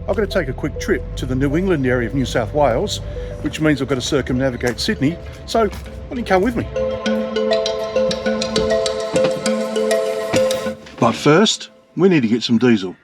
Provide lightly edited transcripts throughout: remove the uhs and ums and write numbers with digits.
I've got to take a quick trip to the New England area of New South Wales, which means I've got to circumnavigate Sydney, so why don't you come with me? But first, we need to get some diesel.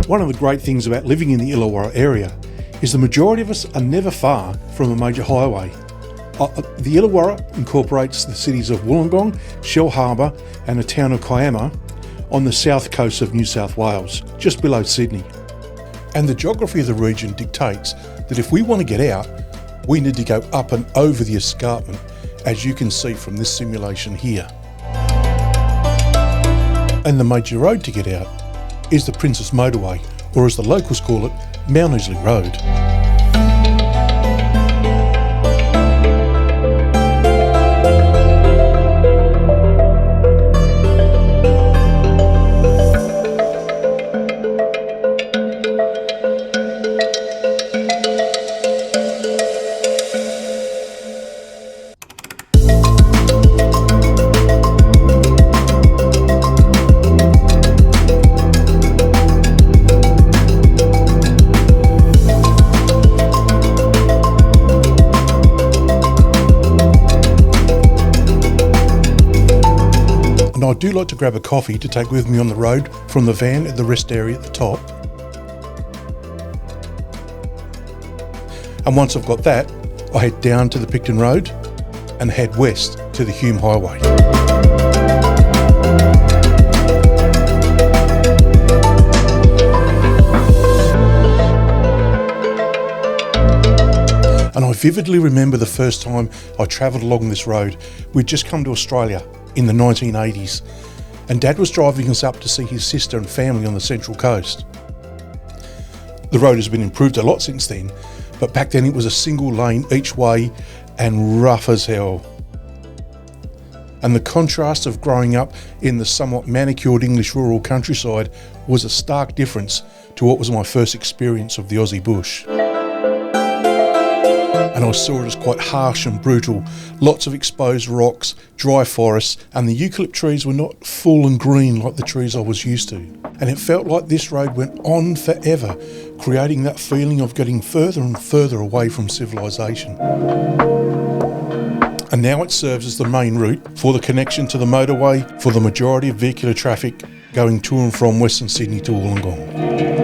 One of the great things about living in the Illawarra area is the majority of us are never far from a major highway. The Illawarra incorporates the cities of Wollongong, Shell Harbour and the town of Kiama on the south coast of New South Wales, just below Sydney. And the geography of the region dictates that if we want to get out, we need to go up and over the escarpment, as you can see from this simulation here. And the major road to get out is the Princess Motorway, or as the locals call it, Mount Ousley Road. And I do like to grab a coffee to take with me on the road from the van at the rest area at the top. And once I've got that, I head down to the Picton Road and head west to the Hume Highway. And I vividly remember the first time I travelled along this road. We'd just come to Australia in the 1980s, and Dad was driving us up to see his sister and family on the Central Coast. The road has been improved a lot since then, but back then it was a single lane each way and rough as hell. And the contrast of growing up in the somewhat manicured English rural countryside was a stark difference to what was my first experience of the Aussie bush. And I saw it as quite harsh and brutal, lots of exposed rocks, dry forests, and the eucalypt trees were not full and green like the trees I was used to. And it felt like this road went on forever, creating that feeling of getting further and further away from civilization. And now it serves as the main route for the connection to the motorway for the majority of vehicular traffic going to and from Western Sydney to Wollongong.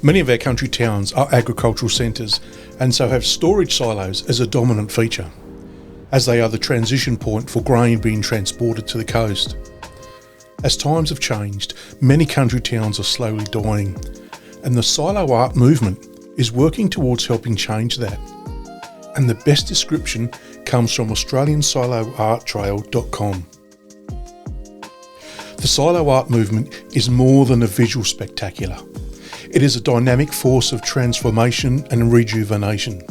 Many of our country towns are agricultural centres and so have storage silos as a dominant feature, as they are the transition point for grain being transported to the coast. As times have changed, many country towns are slowly dying, and the silo art movement is working towards helping change that. And the best description comes from AustralianSiloArtTrail.com. The silo art movement is more than a visual spectacular. It is a dynamic force of transformation and rejuvenation.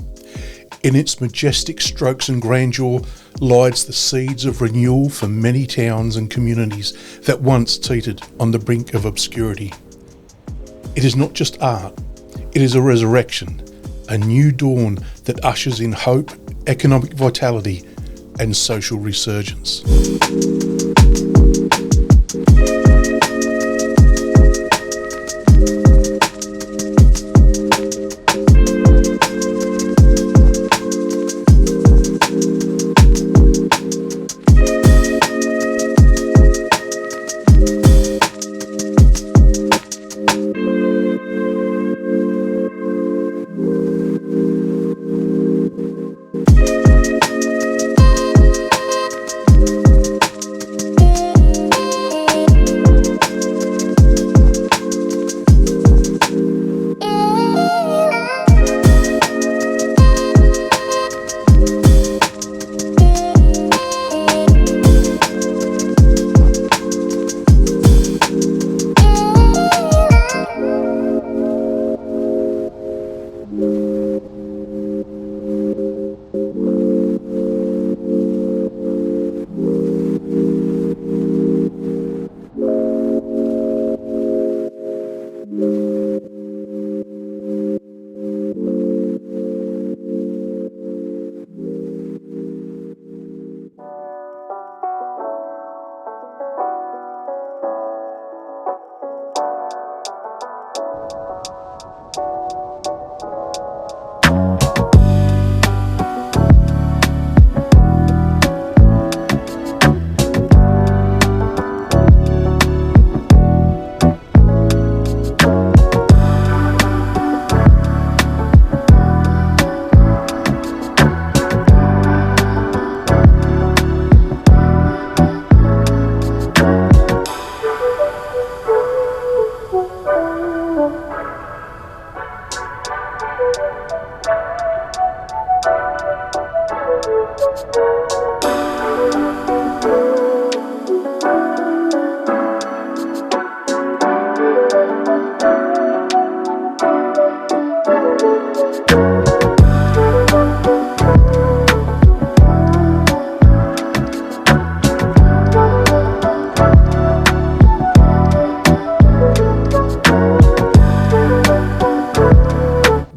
In its majestic strokes and grandeur lies the seeds of renewal for many towns and communities that once teetered on the brink of obscurity. It is not just art, it is a resurrection, a new dawn that ushers in hope, economic vitality, and social resurgence.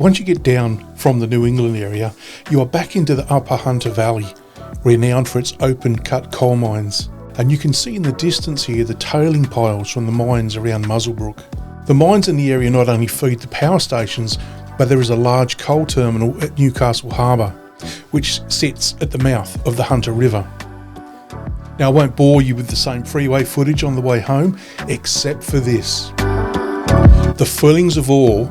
Once you get down from the New England area, you are back into the Upper Hunter Valley, renowned for its open-cut coal mines. And you can see in the distance here the tailing piles from the mines around Muswellbrook. The mines in the area not only feed the power stations, but there is a large coal terminal at Newcastle Harbour, which sits at the mouth of the Hunter River. Now, I won't bore you with the same freeway footage on the way home, except for this. The feelings of awe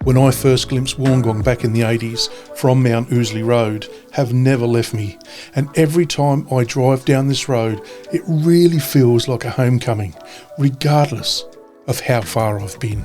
when I first glimpsed Wollongong back in the 80s from Mount Ousley Road have never left me, and every time I drive down this road it really feels like a homecoming, regardless of how far I've been.